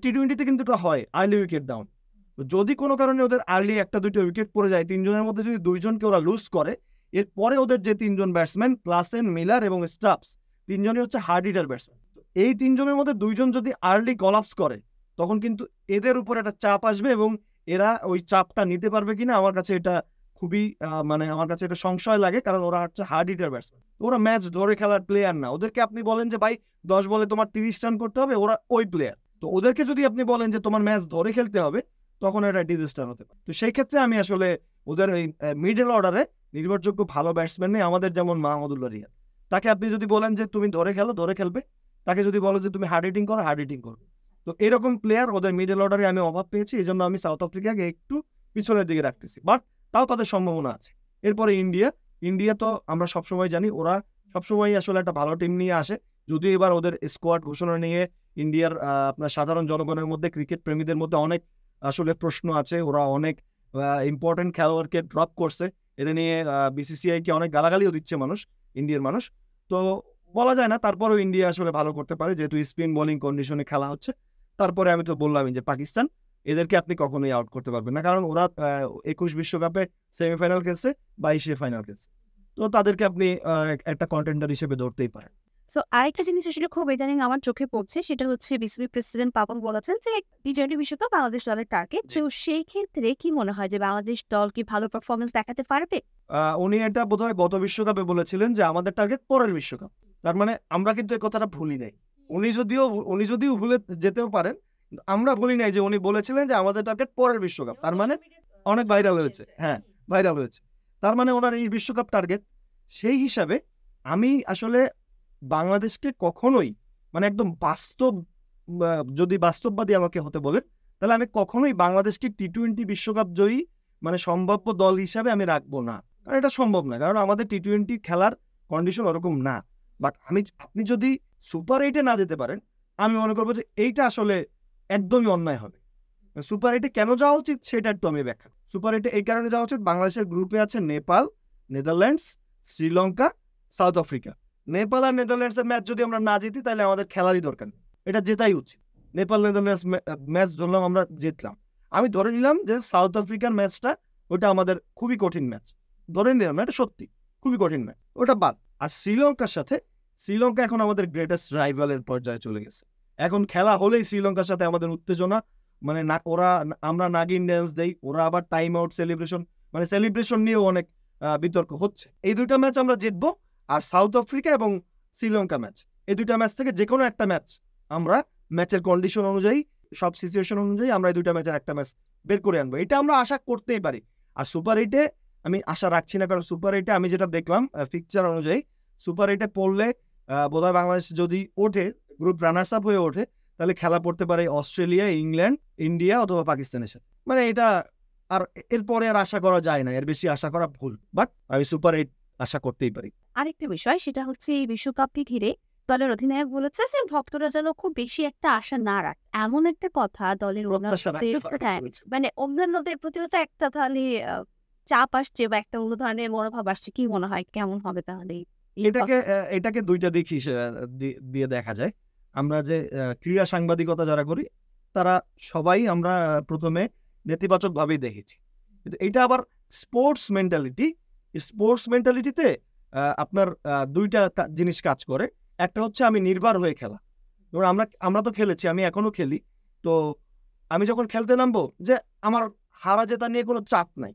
টি-20তে কিন্তু এটা হয় আর্লি উইকেট ডাউন, যদি কোনো কারণে ওদের আর্লি 1-2টা উইকেট পড়ে যায়, 3 জনের মধ্যে যদি 2 জনকে ওরা লুজ করে, এরপরে ওদের যে তিনজন ব্যাটসম্যান ক্লাসেন, মিলার এবং স্টাফস, তিনজনই হচ্ছে হার্ড হিটার ব্যাটসম্যান। এই তিনজনের মধ্যে দুইজন যদি আর্লি কলাপস করে তখন কিন্তু এদের উপর একটা চাপ আসবে এবং এরা ওই চাপটা নিতে পারবে কিনা আমার কাছে এটা খুবই মানে আমার কাছে এটা সংশয় লাগে, কারণ ওরা হচ্ছে হার্ড হিটার ব্যাটসম্যান। ওরা ম্যাচ ধরে খেলার প্লেয়ার না। ওদেরকে আপনি বলেন যে ভাই 10 বলে তোমার 30 রান করতে হবে, ওরা ওই প্লেয়ার। তো ওদেরকে যদি আপনি বলেন যে তোমার ম্যাচ ধরে খেলতে হবে, তখন এটা ডিজাস্টার হতে পারে। তো সেই ক্ষেত্রে আমি আসলে ওদের ওই মিডল অর্ডারে নির্ভরযোগ্য ভালো ব্যাটসম্যান নেই। আমাদের যেমন মাহমুদুল্লাহ রিয়াদ, তাকে আপনি যদি বলেন যে তুমি ধরে খেলো, ধরে খেলবে। তাকে যদি বলো যে তুমি হার্ড হিটিং করো, হার্ড হিটিং করবে। তো এরকম প্লেয়ার ওদের মিডল অর্ডারে আমি অভাব পেয়েছি, এই জন্য আমি সাউথ আফ্রিকাকে একটু পিছনের দিকে রাখতেছি, বাট তাও তাদের সম্ভাবনা আছে। এরপরে ইন্ডিয়া তো আমরা সবসময় জানি ওরা সবসময় আসলে একটা ভালো টিম নিয়ে আসে। যদিও এবার ওদের স্কোয়াড ঘোষণা নিয়ে ইন্ডিয়ার আপনার সাধারণ জনগণের মধ্যে, ক্রিকেট প্রেমীদের মধ্যে অনেক আসলে প্রশ্ন আছে। ওরা অনেক ইম্পর্টেন্ট খেলোয়াড়কে ড্রপ করছে, এটা নিয়ে বিসিসিআই কে অনেক গালাগালিও দিচ্ছে ইন্ডিয়ার মানুষ। তো বলা যায় না, তারপরেও ইন্ডিয়া আসলে ভালো করতে পারে, যেহেতু স্পিন বোলিং কন্ডিশনে খেলা হচ্ছে। তারপরে আমি তো বললামই যে পাকিস্তান, এদেরকে আপনি কখনোই আউট করতে পারবেন না, কারণ ওরা 21 বিশ্বকাপে সেমিফাইনাল খেলছে, 22-এ ফাইনাল খেলছে। তো তাদেরকে আপনি একটা কন্টেন্ডার হিসেবে ধরতেই পারেন। সো আরেকটা জিনিস আসলে খুব ইদানিং আমার চোখে পড়ছে, সেটা হচ্ছে বিসিবি প্রেসিডেন্ট পাপন বলেছেন যে টি-20 বিশ্বকাপ বাংলাদেশ দলের টার্গেট। তো সেই ক্ষেত্রে কি মনে হয় যে বাংলাদেশ দল কি ভালো পারফরমেন্স দেখাতে পারবে? উনি এটা বোধহয় গত বিশ্বকাপে বলেছিলেন যে আমাদের টার্গেট পরের বিশ্বকাপ। তার মানে আমরা কিন্তু এই কথাটা ভুলি নাই। উনি যদিও ভুলে যেতেও পারেন, আমরা ভুলি নাই যে উনি বলেছিলেন যে আমাদের টার্গেট পরের বিশ্বকাপ। তার মানে অনেক ভাইরাল হয়েছে, হ্যাঁ ভাইরাল হয়েছে। তার মানে ওনার এই বিশ্বকাপ টার্গেট। সেই হিসাবে আমি আসলে বাংলাদেশকে কখনোই মানে একদম বাস্তব, যদি বাস্তববাদী আমাকে হতে বলেন, তাহলে আমি কখনোই বাংলাদেশকে টি-20 বিশ্বকাপ জয়ী মানে সম্ভাব্য দল হিসাবে আমি রাখবো না, কারণ এটা সম্ভব না, কারণ আমাদের টি-20 খেলার কন্ডিশন ওরকম না। বাট আপনি যদি সুপার 8-এ না যেতে পারেন, আমি মনে করবো যে এইটা আসলে একদমই অন্যায় হবে। সুপার 8-এ কেন যাওয়া উচিত সেটা একটু আমি ব্যাখ্যা। সুপার 8-এ এই কারণে যাওয়া উচিত, বাংলাদেশের গ্রুপে আছে Nepal, Netherlands, Sri Lanka, South Africa. Nepal আর নেদারল্যান্ডসের ম্যাচ যদি আমরা না জিতি, তাহলে আমাদের খেলারই দরকার নেই, এটা জেতাই উচিত। নেপাল নেদারল্যান্ডস ম্যাচ ধরলাম আমরা জিতলাম, আমি ধরে নিলাম যে সাউথ আফ্রিকার ম্যাচটা ওটা আমাদের খুবই কঠিন ম্যাচ, ধরে নিলাম এটা সত্যি খুবই কঠিন ম্যাচ, ওটা বাদ। আর শ্রীলঙ্কা এখন আমাদের গ্রেটেস্ট রাইভালের পর্যায়ে চলে গেছে। এখন খেলা হলেই শ্রীলঙ্কার সাথে আমাদের উত্তেজনা, মানে না আমরা নাগিন ড্যান্স দেই, ওরা আবার টাইম আউট সেলিব্রেশন, মানে সেলিব্রেশন নিয়েও অনেক বিতর্ক হচ্ছে। এই দুইটা ম্যাচ আমরা জিতবো, আর সাউথ আফ্রিকা এবং শ্রীলঙ্কা ম্যাচ, এই দুইটা ম্যাচ থেকে যে কোনো একটা ম্যাচ আমরা ম্যাচের কন্ডিশন অনুযায়ী, সব সিচুয়েশন অনুযায়ী আমরা এই দুইটা ম্যাচের একটা ম্যাচ বের করে আনবো, এটা আমরা আশা করতেই পারি। আর সুপার 8-এ আমি আশা রাখছি না, কারণ সুপার 8-এ আমি যেটা দেখলাম ফিকচার অনুযায়ী, সুপার 8-এ পড়লে বোধহয় বাংলাদেশ যদি ওঠে, গ্রুপ রানার্স আপ হয়ে ওঠে, তাহলে খেলা পড়তে পারে অস্ট্রেলিয়া, ইংল্যান্ড, ইন্ডিয়া অথবা পাকিস্তানের সাথে। মানে এটা আর এরপরে আর আশা করা যায় না, এর বেশি আশা করা ভুল। বাট আমি সুপার 8 আশা করতেই পারি। আরেকটা বিষয়, সেটা হচ্ছে এই বিশ্বকাপকে ঘিরে দলের অধিনায়ক বলেছে যে ভক্তরা যেন খুব বেশি একটা আশা না রাখ, এমন একটা কথা দলের মানে অন্যান্যদের প্রতিও তো একটা তাহলে চাপ আসছে বা একটা অন্য ধরনের মনোভাব আসছে। কি মনে হয় কেমন হবে তাহলে? এটাকে দুইটা দিক দিয়ে দেখা যায়। আমরা যে ক্রীড়া সাংবাদিকতা যারা করি, তারা সবাই আমরা প্রথমে নেতিবাচক ভাবেই দেখেছি, কিন্তু এটা আবার স্পোর্টস মেন্টালিটিতে আপনার দুইটা জিনিস কাজ করে। একটা হচ্ছে আমি নির্ভর হয়ে খেলা, ধরুন আমরা তো খেলেছি, আমি এখনো খেলি। তো আমি যখন খেলতে নামবো, যে আমার হারা জেতা নিয়ে কোনো চাপ নাই,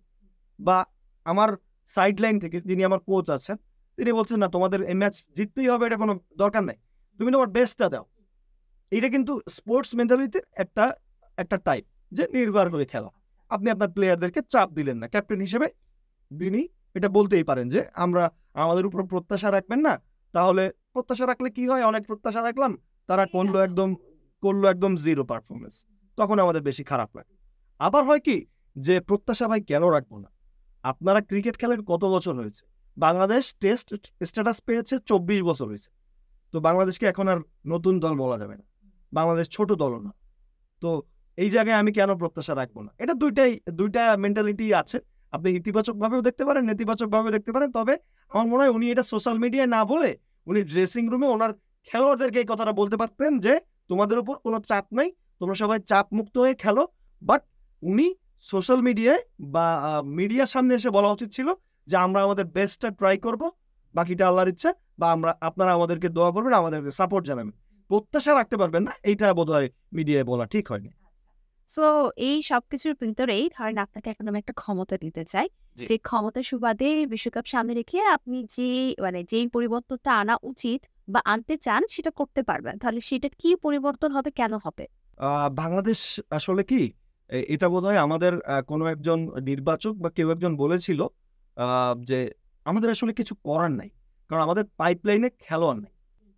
বা আমার সাইড লাইন থেকে যিনি আমার কোচ আছেন তিনি বলছেন না তোমাদের এই ম্যাচ জিততেই হবে, এটা কোনো দরকার নাই, তুমি তোমার বেস্টটা দাও। এটা কিন্তু স্পোর্টস মেন্টালিটির একটা টাইপ, যে নির্ভর করে খেলা। আপনি আপনার প্লেয়ারদেরকে চাপ দিলেন না, ক্যাপ্টেন হিসেবে তিনি এটা বলতেই পারেন যে আমাদের উপর প্রত্যাশা রাখবেন না। তাহলে প্রত্যাশা রাখলে কি হয়, অনেক প্রত্যাশা রাখলাম, তারা করলো একদম জিরো পারফরমেন্স, তখন আমাদের বেশি খারাপ লাগে। আবার হয় কি, যে প্রত্যাশা ভাই কেন রাখবো না, আপনারা ক্রিকেট খেলেন কত বছর হয়েছে, বাংলাদেশ টেস্ট স্ট্যাটাস পেয়েছে 24 বছর হয়েছে। তো বাংলাদেশকে এখন আর নতুন দল বলা যাবে না, বাংলাদেশ ছোট দলও না। তো এই জায়গায় আমি কেন প্রত্যাশা রাখবো না, এটা দুইটা মেন্টালিটি আছে। আপনি ইতিবাচক ভাবেও দেখতে পারেন, নেতিবাচক ভাবেও দেখতে পারেন। তবে আমার মনে হয় উনি এটা সোশ্যাল মিডিয়ায় না বলে উনি ড্রেসিং রুমে ওনার খেলোয়াড়দেরকে এই কথাটা বলতে পারতেন যে তোমাদের উপর কোনো চাপ নাই, তোমরা সবাই চাপ মুক্ত হয়ে খেলো। বাট উনি সোশ্যাল মিডিয়ায় বা মিডিয়ার সামনে এসে বলা উচিত ছিল যে আমরা আমাদের বেস্টটা ট্রাই করব, বাকিটা আল্লাহর ইচ্ছা, বা আপনারা আমাদেরকে দোয়া করবেন, আমাদেরকে সাপোর্ট জানাবেন। প্রত্যাশা রাখতে পারবেন না, এইটা বোধহয় মিডিয়ায় বলা ঠিক হয়নি। সো এই সবকিছুর ভিতরেই ধরেন আপনাকে এখন আমি একটা ক্ষমতা দিতে চাই, জি। যে ক্ষমতার সুবাদে বিশ্বকাপ সামনে রেখে আপনি যেই পরিবর্তনটা আনা উচিত বা আনতে চান সেটা করতে পারবেন, তাহলে সেটা কি পরিবর্তন হবে, কেন হবে? বাংলাদেশ আসলে কি এটা বোধহয় আমাদের কোনো একজন নির্বাচক বা কেউ একজন বলেছিল যে আমাদের আসলে কিছু করার নাই, কারণ আমাদের পাইপলাইনে খেলোয়াড় নেই।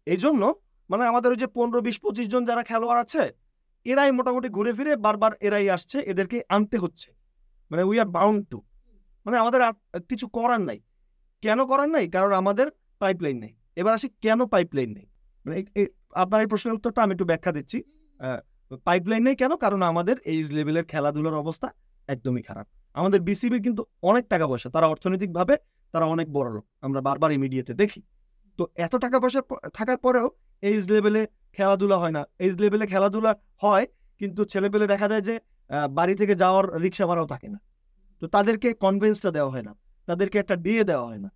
এই জন্য মানে আমাদের ওই যে 15-20-25 জন যারা খেলোয়াড় আছে, এরাই মোটামুটি ঘুরে ফিরে বারবার এরাই আসছে, এদেরকে আনতে হচ্ছে। মানে উই আর বাউন্ড টু, মানে আমাদের আর কিছু করার নাই। কেন করার নাই? কারণ আমাদের পাইপলাইন নেই। এবার আসি কেন পাইপলাইন নেই? মানে আপনার এই প্রশ্নের উত্তরটা আমি একটু ব্যাখ্যা দিচ্ছি। পাইপলাইন নেই কেন? কারণ আমাদের এইজ লেভেলের খেলাধুলার অবস্থা একদমই খারাপ। আমাদের বিসিবির কিন্তু অনেক টাকা পয়সা, তারা অর্থনৈতিকভাবে তারা অনেক বড়লোক, আমরা বারবারই মিডিয়াতে দেখি। তো এত টাকা পয়সা থাকার পরেও এইজ লেভেলে খেলাধুলা হয় না। এইজ লেভেলে খেলাধুলা হয়, কিন্তু ছেলেপেলে দেখা যায় যে বাড়ি থেকে যাওয়ার রিক্সা ভাড়াও থাকে না। তো তাদেরকে কনভেন্সটা দেওয়া হয় না, তাদেরকে একটা দিয়ে দেওয়া হয় না।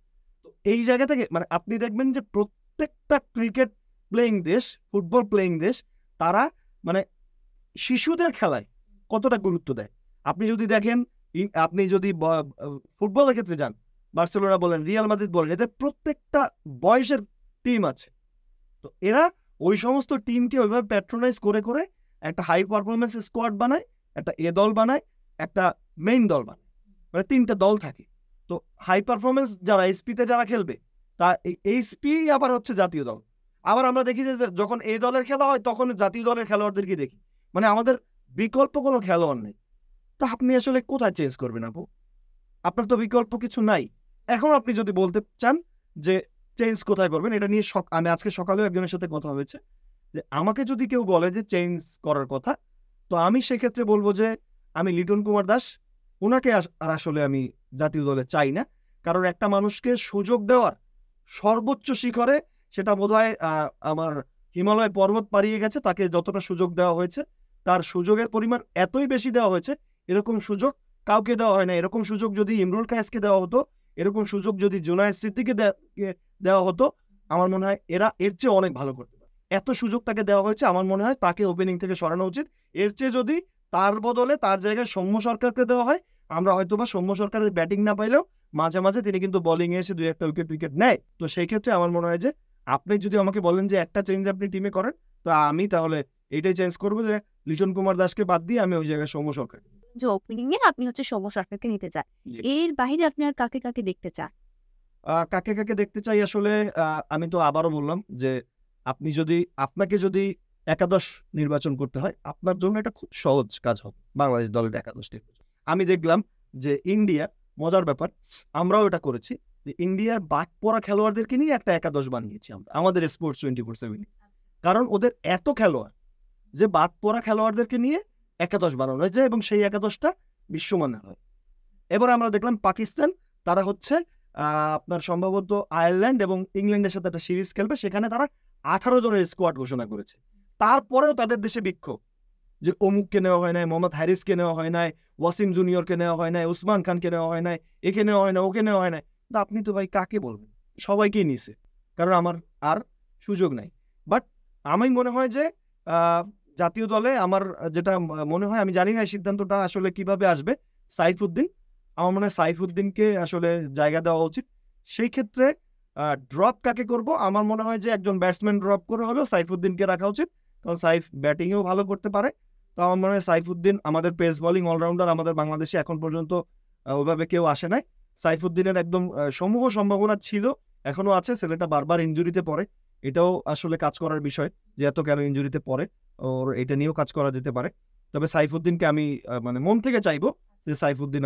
তো এই জায়গা থেকে মানে আপনি দেখবেন যে প্রত্যেকটা ক্রিকেট প্লেয়িং দেশ, ফুটবল প্লেয়িং দেশ, তারা মানে শিশুদের খেলায় কতটা গুরুত্ব দেয়। আপনি যদি দেখেন, আপনি যদি ফুটবলের ক্ষেত্রে যান, বার্সেলোনা বলেন, রিয়াল মাদ্রিদ বলেন, এদের প্রত্যেকটা বয়সের টিম আছে। তো এরা ওই সমস্ত টিমকে ওইভাবে প্যাট্রোনাইজ করে করে একটা হাই পারফরমেন্স স্কোয়াড বানায়, একটা এ দল বানায়, একটা মেইন দল বানায়, মানে 3টা দল থাকে। তো হাই পারফরমেন্স যারা এসপিতে যারা খেলবে, তা এই এইচপি আবার হচ্ছে জাতীয় দল। আবার আমরা দেখি যে যখন এই দলের খেলা হয় তখন জাতীয় দলের খেলোয়াড়দেরকে দেখি। মানে আমাদের বিকল্প কোনো খেলোয়াড় নেই। তা আপনি আসলে কোথায় চেঞ্জ করবেন আপু? আপনার তো বিকল্প কিছু নাই। এখন আপনি যদি বলতে চান যে চেঞ্জ কোথায় করবেন, এটা নিয়ে আমি আজকে সকালেও একজনের সাথে কথা হয়েছে, যে আমাকে যদি কেউ বলে যে চেঞ্জ করার কথা, তো আমি সেক্ষেত্রে বলবো যে আমি লিটন কুমার দাস, ওনাকে আর আসলে আমি জাতীয় দলে চাই না। কারণ একটা মানুষকে সুযোগ দেওয়ার সর্বোচ্চ শিখরে, সেটা বোধহয় আমার হিমালয় পর্বত পাড়িয়ে গেছে, তাকে যতটা সুযোগ দেওয়া হয়েছে, তার সুযোগের পরিমাণ এতই বেশি দেওয়া হয়েছে। এরকম সুযোগ কাউকে দেওয়া হয় না। এরকম সুযোগ যদি ইমরুল কায়েসকে দেওয়া হতো, এরকম সুযোগ যদি জুনায়েদ সিদ্দিককে দেওয়া হতো, আমার মনে হয় এরা এর চেয়ে অনেক ভালো করতে পারে। এত সুযোগ তাকে দেওয়া হয়েছে, আমার মনে হয় তাকে ওপেনিং থেকে সরানো উচিত। এর চেয়ে যদি তার বদলে তার জায়গায় সৌম্য সরকারকে দেওয়া হয়, আমরা হয়তোবা সৌম্য সরকারের ব্যাটিং না পাইলেও মাঝে মাঝে তিনি কিন্তু বোলিং এ এসে 2-1টা উইকেট নেয়। তো সেই ক্ষেত্রে আমার মনে হয় যে আপনি যদি আমাকে বলেন যে একটা চেঞ্জ আপনি টিমে করেন, তো আমি তাহলে এইটাই চেঞ্জ করবো যে লিটন কুমার দাসকে বাদ দিয়ে আমি ওই জায়গায় সৌম্য সরকার। যে ওপেনিং এ আপনি হচ্ছে সৌম্য সরকারকে নিতে চান, জি। এর বাহিরে আপনি আর কাকে কাকে দেখতে চান? কাকে কাকে দেখতে চাই আসলে, আমি তো আবারও বললাম যে আপনাকে যদি একাদশ নির্বাচন করতে হয়, আপনার জন্য এটা খুব সহজ কাজ হবে, বাংলাদেশ দলের একাদশ নির্বাচন। আমি দেখলাম যে ইন্ডিয়া, মজার ব্যাপার, আমরাও এটা করেছি, যে ইন্ডিয়ার বাদ পড়া খেলোয়াড়দেরকে নিয়ে একটা একাদশ বানিয়েছি আমরা আমাদের স্পোর্টস 24/7। কারণ ওদের এত খেলোয়াড় যে বাদ পড়া খেলোয়াড়দেরকে নিয়ে একাদশ বানানো হয়েছে, এবং সেই একাদশটা বিশ্বমানের হয়। এবার আমরা দেখলাম পাকিস্তান, তারা হচ্ছে আপনার সম্ভবত আয়ারল্যান্ড এবং ইংল্যান্ডের সাথে একটা সিরিজ খেলবে, সেখানে তারা 18 জনের স্কোয়াড ঘোষণা করেছে। তারপরেও তাদের দেশে বিক্ষোভ যে অমুককে নেওয়া হয় নাই, মোহাম্মদ হ্যারিসকে নেওয়া হয় নাই, ওয়াসিম জুনিয়রকে নেওয়া হয় নাই, উসমান খানকে নেওয়া হয় নাই, একে নেওয়া হয় না, ওকে নেওয়া হয় নাই। তা আপনি তো ভাই কাকে বলবেন? সবাইকেই নিছে, কারণ আমার আর সুযোগ নাই। বাট আমি মনে হয় যে জাতীয় দলে আমার যেটা মনে হয়, আমি জানি না এই সিদ্ধান্তটা আসলে কিভাবে আসবে, সাইফুদ্দিন, আমার মনে হয় সাইফুদ্দিনকে আসলে জায়গা দেওয়া উচিত। সেই ক্ষেত্রে ড্রপ কাকে করব? আমার মনে হয় যে একজন ব্যাটসম্যান ড্রপ করে হলেও সাইফুদ্দিনকে রাখা উচিত, কারণ সাইফ ব্যাটিংয়েও ভালো করতে পারে। তো আমার মনে হয় সাইফুদ্দিন আমাদের পেস বোলিং অলরাউন্ডার, আমাদের বাংলাদেশে এখন পর্যন্ত ওইভাবে কেউ আসে নাই। সাইফুদ্দিনের একদম সমূহ সম্ভাবনা ছিল, এখনো আছে। ছেলেটা বারবার ইনজুরিতে পড়ে, এটাও আসলে কাজ করার বিষয়, যে এত কেন ইনজুরিতে পড়ে, ওর এটা নিয়েও কাজ করা যেতে পারে। তবে সাইফুদ্দিনকে আমি মানে মন থেকে চাইবো যে সাইফুদ্দিন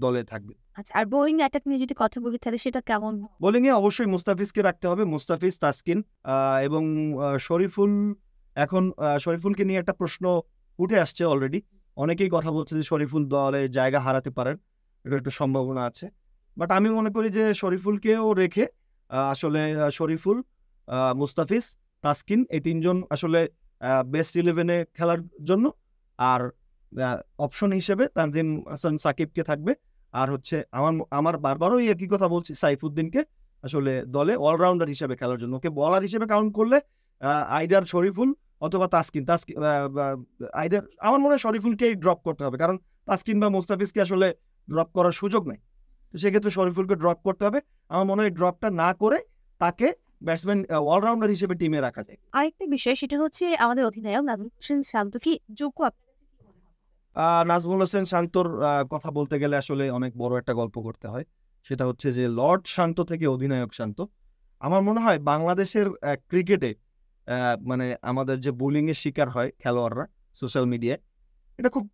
দলে থাকবে। আচ্ছা, আর বোলিং অ্যাটাক নিয়ে যদি কথা বলি তাহলে সেটা কেমন? বোলিংয়ে অবশ্যই মুস্তাফিজকে রাখতে হবে, মুস্তাফিজ, তাসকিন এবং শরীফুল। এখন শরীফুলকে নিয়ে একটা প্রশ্ন উঠে আসছে অলরেডি, অনেকেই কথা বলছে যে শরীফুল দলে জায়গা হারাতে পারেন, এটা একটা সম্ভাবনা আছে। বাট আমি মনে করি যে শরীফুলকেও রেখে আসলে শরীফুল, মুস্তাফিজ, তাসকিন, এই 3জন আসলে বেস্ট 11-এ খেলার জন্য। আর অপশন হিসেবে তানজিম হাসান সাকিবকে থাকবে, আর হচ্ছে আমার বারবারও এই একই কথা বলছি, সাইফুদ্দিনকে আসলে দলে অলরাউন্ডার হিসেবে খেলার জন্য, ওকে বলার হিসেবে কাউন্ট করলে আইদার শরীফুল অথবা তাসকিন আইদার আমার মনে হয় শরীফুলকেই ড্রপ করতে হবে, কারণ তাসকিন বা মুস্তাফিজকে আসলে ড্রপ করার সুযোগ নাই। তো সেক্ষেত্রে শরীফুলকে ড্রপ করতে হবে। আমার মনে হয় ড্রপটা না করে তাকে ব্যাটসম্যান অলরাউন্ডার হিসেবে টিমে রাখা যায়। আরেকটা বিষয় সেটা হচ্ছে আমাদের অধিনায়ক নাজমুল হোসেন শান্ত কি যোগ্য আপনার কাছে কি মনে হয়? নাজমুল হোসেন শান্তর কথা বলতে গেলে আসলে অনেক বড় একটা গল্প করতে হয়। সেটা হচ্ছে যে লর্ড শান্ত থেকে অধিনায়ক শান্ত। আমার মনে হয় বাংলাদেশের ক্রিকেটে মানে আমাদের যে বোলিংয়ের শিকার হয় খেলোয়াড়রা সোশ্যাল মিডিয়ায়, এটা খুব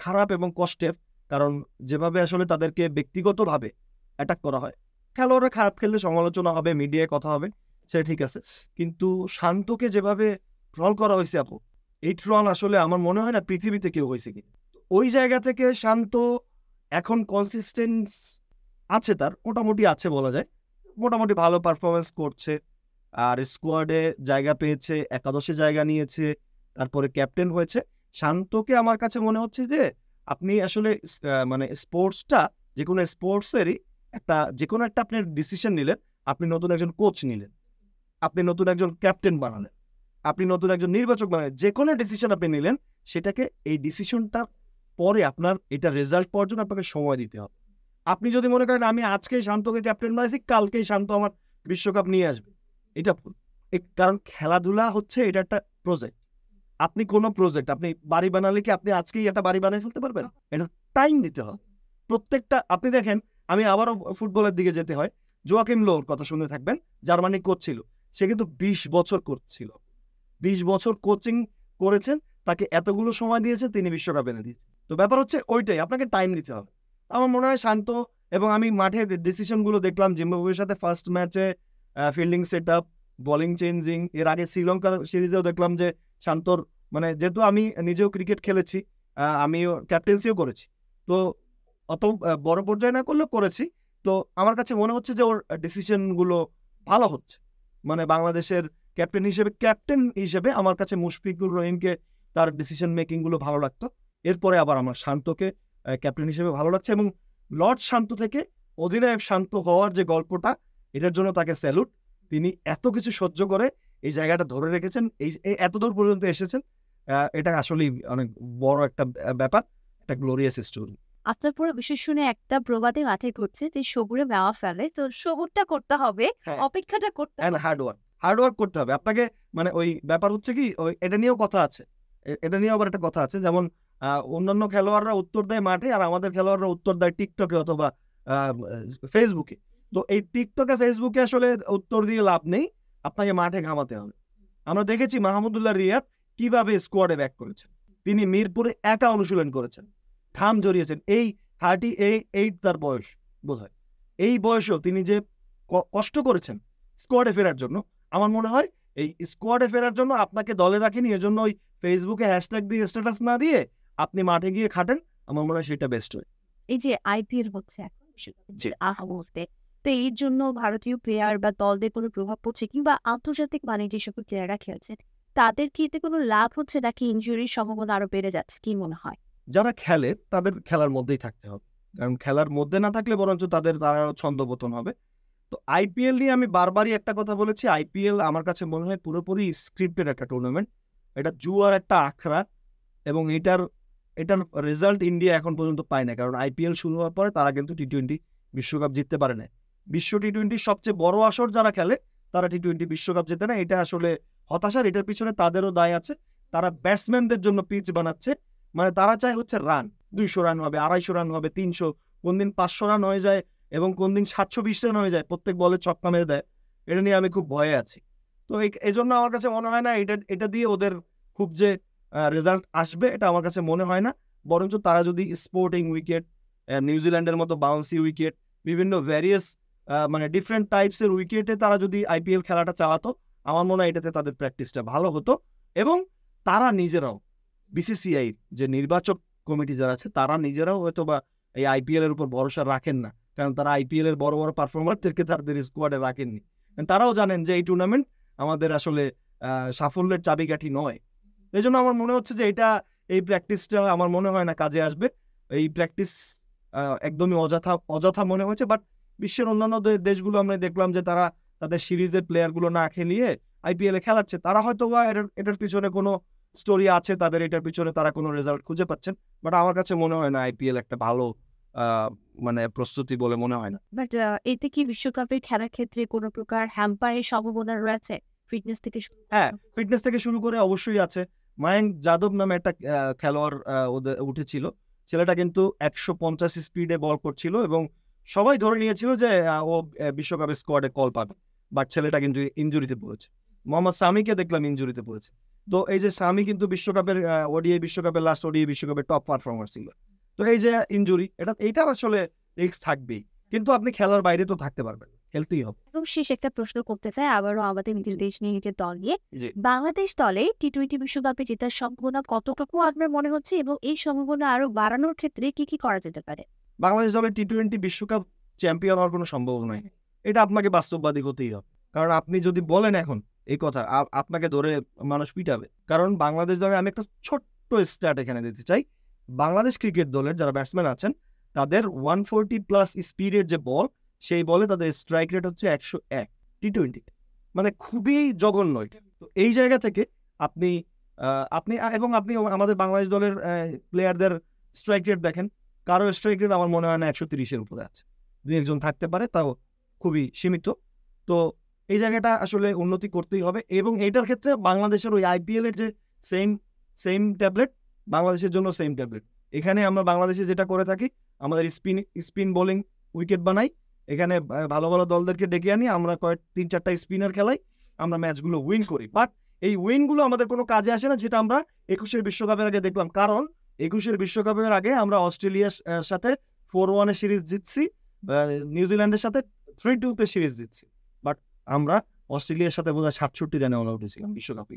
খারাপ এবং কষ্টের। কারণ যেভাবে আসলে তাদেরকে ব্যক্তিগতভাবে অ্যাটাক করা হয়, খেলোয়াড়রা খারাপ খেললে সমালোচনা হবে, মিডিয়ায় কথা হবে, সেটা ঠিক আছে। কিন্তু শান্তকে যেভাবে ট্রল করা হয়েছে আপু, এই ট্রল আসলে আমার মনে হয় না পৃথিবীতে কেউ হয়েছে কি। ওই জায়গা থেকে শান্ত এখন কনসিস্টেন্স আছে, তার মোটামুটি আছে বলা যায়, মোটামুটি ভালো পারফরমেন্স করছে, আর স্কোয়াডে জায়গা পেয়েছে, একাদশে জায়গা নিয়েছে, তারপরে ক্যাপ্টেন হয়েছে। শান্তকে আমার কাছে মনে হচ্ছে যে আপনি আসলে মানে স্পোর্টসটা, যে কোনো স্পোর্টসেরই যে কোনো একটা আপনি ডিসিশন নিলেন, আপনি নতুন একজন কোচ নিলেন, আপনি নতুন একজন ক্যাপ্টেন বানালেন, আপনি নতুন একজন নির্বাচক বানালেন, যে কোনো ডিসিশন আপনি নিলেন, সেটাকে এই ডিসিশনটা পরে আপনার এটা রেজাল্ট পাওয়ার জন্য আপনাকে সময় দিতে হবে। আপনি যদি মনে করেন আমি আজকেই শান্তকে ক্যাপ্টেন বানাইছি, কালকেই শান্ত আমার বিশ্বকাপ নিয়ে আসবে, এটা ভুল। কারণ খেলাধুলা হচ্ছে এটা একটা প্রজেক্ট। আপনি কোনো প্রজেক্ট, আপনি বাড়ি বানালে কি আপনি আজকেই একটা বাড়ি বানিয়ে ফেলতে পারবেন? এটা টাইম দিতে হবে প্রত্যেকটা। আপনি দেখেন, আমি আবারও ফুটবলের দিকে যেতে হয়, জোয়াকিম লোর কথা শুনে থাকবেন, জার্মানি কোচ ছিল, সে কিন্তু 20 বছর করছিল, 20 বছর কোচিং করেছেন, তাকে এতগুলো সময় দিয়েছে, তিনি বিশ্বকাপ এনে দিয়েছে। তো ব্যাপার হচ্ছে ওইটাই, আপনাকে টাইম দিতে হবে। আমার মনে হয় শান্ত, এবং আমি মাঠের ডিসিশনগুলো দেখলাম জিম্বাবুয়ের সাথে ফার্স্ট ম্যাচে fielding set up, bowling changing, এর আগে শ্রীলঙ্কার সিরিজেও দেখলাম যে শান্তর, মানে যেহেতু আমি নিজেও ক্রিকেট খেলেছি, আমিও ক্যাপ্টেন্সিও করেছি, তো অত বড় পর্যায়ে না করলেও করেছি, তো আমার কাছে মনে হচ্ছে যে ওর ডিসিশনগুলো ভালো হচ্ছে। মানে বাংলাদেশের ক্যাপ্টেন হিসেবে আমার কাছে মুশফিকুর রহিমকে তার ডিসিশন মেকিংগুলো ভালো লাগতো, এরপরে আবার আমার শান্তকে ক্যাপ্টেন হিসেবে ভালো লাগছে। এবং লর্ড শান্ত থেকে অধিনায়ক শান্ত হওয়ার যে গল্পটা, এটার জন্য তাকে স্যালুট। তিনি এত কিছু সহ্য করে এই জায়গাটা ধরে রেখেছেন, এই এতদূর পর্যন্ত এসেছেন, এটা আসলেই অনেক বড় একটা ব্যাপার, একটা গ্লোরিয়াস স্টোরি। আপনার পুরো বিষয় শুনে একটা প্রবাদে মাথায় ঘুরছে যে সবুরে মেওয়া ফেলে, তো সবুরটা করতে হবে, হ্যাঁ। অপেক্ষাটা করতে হবে। হার্ডওয়ার্ক করতে হবে আপনাকে। মানে ওই ব্যাপার হচ্ছে কি, ওই এটা নিয়েও কথা আছে, এটা নিয়েও আবার একটা কথা আছে, যেমন অন্যান্য খেলোয়াড়রা উত্তর দেয় মাঠে, আর আমাদের খেলোয়াড়রা উত্তর দেয় টিকটকে অথবা ফেসবুকে। তো এই টিকটকে ফেসবুকে আসলে উত্তর দিয়ে লাভ নেই, আপনাকে মাঠে ঘামাতে হবে। আমরা দেখেছি মাহমুদুল্লাহ রিয়াদ কিভাবে স্কোয়াডে ব্যাক করেছেন, তিনি মিরপুরে একা অনুশীলন করেছেন, ঘাম জড়িয়েছেন। এই 38 তার বয়স বোধ হয়, এই বয়সেও তিনি যে কষ্ট করেছেন স্কোয়াডে ফেরার জন্য, আমার মনে হয় এই স্কোয়াডে ফেরার জন্য আপনাকে দলে রাখেনি, এজন্য ওই ফেসবুকে হ্যাশট্যাগ দিয়ে স্ট্যাটাস না দিয়ে আপনি মাঠে গিয়ে খাটেন, আমার মনে হয় সেটা বেস্ট হয়। এই যে আইপিএল হচ্ছে এখন বিশ্বকাপের আহা মুহূর্তে, তো এর জন্য ভারতীয় প্লেয়ার বা দলদের কোনো প্রভাব পড়ছে, কিংবা আন্তর্জাতিক মানে যে সকল প্লেয়াররা খেলছেন তাদের কি এতে কোনো লাভ হচ্ছে, নাকি ইনজুরির সম্ভাবনা আরো বেড়ে যাচ্ছে, কি মনে হয়? যারা খেলে তাদের খেলার মধ্যেই থাকতে হবে, কারণ খেলার মধ্যে না থাকলে বরঞ্চ তারা ছন্দপতন হবে। তো আইপিএল নিয়ে আমি বারবারই একটা কথা বলেছি, আইপিএল আমার কাছে মনে হয় পুরোপুরি স্ক্রিপ্টেড একটা টুর্নামেন্ট, এটা জুয়ার একটা আখড়া, এবং এটার রেজাল্ট ইন্ডিয়া এখন পর্যন্ত পায় না, কারণ আইপিএল শুরু হওয়ার পরে তারা কিন্তু টি-20 বিশ্বকাপ জিততে পারে না। বিশ্ব টি-20 সবচেয়ে বড় আসর যারা খেলে তারা টি-20 বিশ্বকাপ জেতে না, এটা আসলে হতাশার। এটার পিছনে তাদেরও দায় আছে, তারা ব্যাটসম্যানদের জন্য পিচ বানাচ্ছে, মানে তারা চায় হচ্ছে রান, 200 রান হবে, 250 রান হবে, 300, কোন দিন 500 রান হয়ে যায়, এবং কোন দিন 720 রান হয়ে যায়, প্রত্যেক বলে ছক্কা মেরে দেয়। এটা নিয়ে আমি খুব ভয়ে আছি। তো এই জন্য আমার কাছে মনে হয় না এটা দিয়ে ওদের খুব যে রেজাল্ট আসবে, এটা আমার কাছে মনে হয় না। বরঞ্চ তারা যদি স্পোর্টিং উইকেট, নিউজিল্যান্ডের মতো বাউন্সি উইকেট, বিভিন্ন ভ্যারিয়াস মানে ডিফারেন্ট টাইপসের উইকেটে তারা যদি আইপিএল খেলাটা চালাতো, আমার মনে হয় এটাতে তাদের প্র্যাকটিসটা ভালো হতো, এবং তারা নিজেরাও, বিসিসিআই যে নির্বাচক কমিটি যারা আছে, তারা নিজেরাও হয়তো বা এই আইপিএল এর উপর ভরসা রাখেন না, কারণ তারা আইপিএল এর বড় বড় পারফরমারদেরকে তাদের স্কোয়াডে রাখেননি। তারাও জানেন যে এই টুর্নামেন্ট আমাদের আসলে সাফল্যের চাবিকাঠি নয়। এই জন্য আমার মনে হচ্ছে যে এই প্র্যাকটিসটা আমার মনে হয় না কাজে আসবে। এই প্র্যাকটিস একদমই অযথা মনে হয়েছে। বাট বিশ্বের অন্যান্য দেশগুলো আমরা দেখলাম যে তারা তাদের সিরিজের প্লেয়ারগুলো না খেলিয়ে আইপিএলে খেলাচ্ছে। তারা হয়তো বা এটার পিছনে কোনো স্টোরি আছে, তাদের এটার পিছনে তারা কোনো রেজাল্ট খুঁজে পাচ্ছেন। বাট আমার কাছে মনে হয় না আইপিএল একটা ভালো মানে প্রস্তুতি বলে মনে হয় না। বাট এতে কি বিশ্বকাপের খেলার ক্ষেত্রে কোনো প্রকার হ্যাম্পারের সম্ভাবনা রয়েছে? ফিটনেস থেকে শুরু হ্যাঁ, ফিটনেস থেকে শুরু করে অবশ্যই আছে। মায়াঙ্ক যাদব নামে একটা খেলোয়াড় ওদের উঠেছিল। ছেলেটা কিন্তু ১৫০ স্পিডে বল করছিল এবং সবাই ধরে নিয়েছিল যে ও বিশ্বকাপের স্কোয়াডে কল পাবে। বাট ছেলেটা কিন্তু ইনজুরিতে পড়েছে। মোহাম্মদ সামিকে দেখলাম ইনজুরিতে পড়েছে। তো এই যে সামি কিন্তু বিশ্বকাপের ওডিআই বিশ্বকাপের লাস্ট ওডিআই বিশ্বকাপের টপ পারফর্মার ছিল। তো এই যে ইনজুরি এইটার আসলে রিস্ক থাকবেই। কিন্তু আপনি খেলার বাইরে তো থাকতে পারবেন, খেলতেই হবে। একদম শেষ একটা প্রশ্ন করতে চাই আবারও আমাদের নিজের দেশ নিয়ে নিজের দল নিয়ে। জি। বাংলাদেশ দলে টি-20 বিশ্বকাপে জেতার সম্ভাবনা কতটুকু আপনার মনে হচ্ছে এবং এই সম্ভাবনা আরো বাড়ানোর ক্ষেত্রে কি করা যেতে পারে? বাংলাদেশ দলের টি-20 বিশ্বকাপ চ্যাম্পিয়ন হওয়ার কোনো সম্ভাবনা নেই। এটা আপনাকে বাস্তববাদী হতেই হবে। কারণ আপনি যদি বলেন এখন এই কথা আপনাকে ধরে মানুষ পিটাবে। কারণ বাংলাদেশ দলে আমি একটা ছোট্ট স্ট্যাট এখানে দিতে চাই। বাংলাদেশ ক্রিকেট দলের যারা ব্যাটসম্যান আছেন তাদের 140+ স্পিডের যে বল, সেই বলে তাদের স্ট্রাইক রেট হচ্ছে ১০১ টি-20 মানে খুবই জঘন্য এটা। তো এই জায়গা থেকে আপনি এবং আপনি আমাদের বাংলাদেশ দলের প্লেয়ারদের স্ট্রাইক রেট দেখেন। কারো স্ট্রাইক রেট আমার মনে হয় না ১৩০-এর উপরে আছে। ২-১ জন থাকতে পারে, তাও খুবই সীমিত। তো এই জায়গাটা আসলে উন্নতি করতেই হবে এবং এইটার ক্ষেত্রে বাংলাদেশের ওই আইপিএল এর যে সেম ট্যাবলেট বাংলাদেশের জন্য সেম ট্যাবলেট। এখানে আমরা বাংলাদেশে যেটা করে থাকি আমাদের স্পিন বোলিং উইকেট বানাই। এখানে ভালো দলদেরকে ডেকে আনি, আমরা ৩-৪টা স্পিনার খেলাই, আমরা ম্যাচগুলো উইন করি। বাট এই উইনগুলো আমাদের কোনো কাজে আসে না, যেটা আমরা ২১-এর বিশ্বকাপের আগে দেখলাম। কারণ ২১-এর বিশ্বকাপের আগে আমরা অস্ট্রেলিয়ার সাথে 4-1 সিরিজ জিতছি, নিউজিল্যান্ডের সাথে 3-2 সিরিজ জিতছি। বাট আমরা অস্ট্রেলিয়ার সাথে বোধহয় ৬৭ রানে অল আউট হয়েছিলাম বিশ্বকাপে।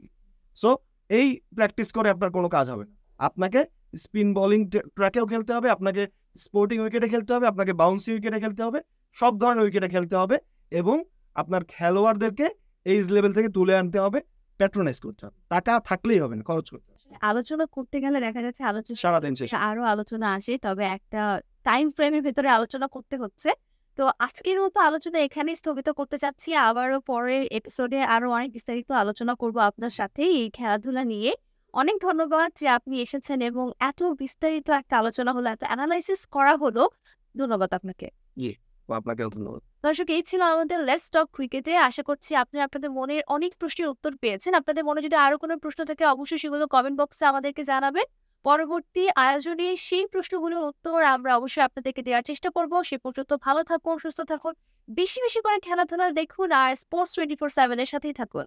সো এই প্র্যাকটিস করে আপনার কোনো কাজ হবে না। আপনাকে স্পিন বোলিং ট্র্যাকেও খেলতে হবে, আপনাকে স্পোর্টিং উইকেটে খেলতে হবে, আপনাকে বাউন্সি উইকেটে খেলতে হবে, সব ধরনের উইকেটে খেলতে হবে এবং আপনার খেলোয়াড়দেরকে এইজ লেভেল থেকে তুলে আনতে হবে, প্যাট্রোনাইজ করতে হবে। টাকা থাকলেই হবে না, খরচ করতে হবে। আলোচনা করতে গেলে দেখা যাচ্ছে সারাদিন শেষ। আরো আলোচনা আসে, তবে একটা টাইম ফ্রেমের ভেতরে আলোচনা করতে হচ্ছে। তো আজকের মতো আলোচনা এখানেই স্থগিত করতে চাচ্ছি। আবারও পরের এপিসোডে আরো অনেক বিস্তারিত আলোচনা করব আপনার সাথে এই খেলাধুলা নিয়ে। অনেক ধন্যবাদ যে আপনি এসেছেন এবং এত বিস্তারিত একটা আলোচনা হলো, এত অ্যানালাইসিস করা হলো। ধন্যবাদ আপনাকে। জি, আপনাকেও ধন্যবাদ। দর্শক, এই ছিল আমাদের লেটস টক ক্রিকেটে। আশা করছি আপনারা আপনাদের মনের অনেক প্রশ্নের উত্তর পেয়েছেন। আপনাদের মনে যদি আরো কোনো প্রশ্ন থাকে অবশ্যই সেগুলো কমেন্ট বক্সে আমাদেরকে জানাবেন। পরবর্তী আয়োজনে সেই প্রশ্নগুলোর উত্তর আমরা অবশ্যই আপনাদেরকে দেওয়ার চেষ্টা করব। সে পর্যন্ত ভালো থাকুন, সুস্থ থাকুন, বেশি করে খেলাধুলা দেখুন আর স্পোর্টস 24/7 এর সাথেই থাকুন।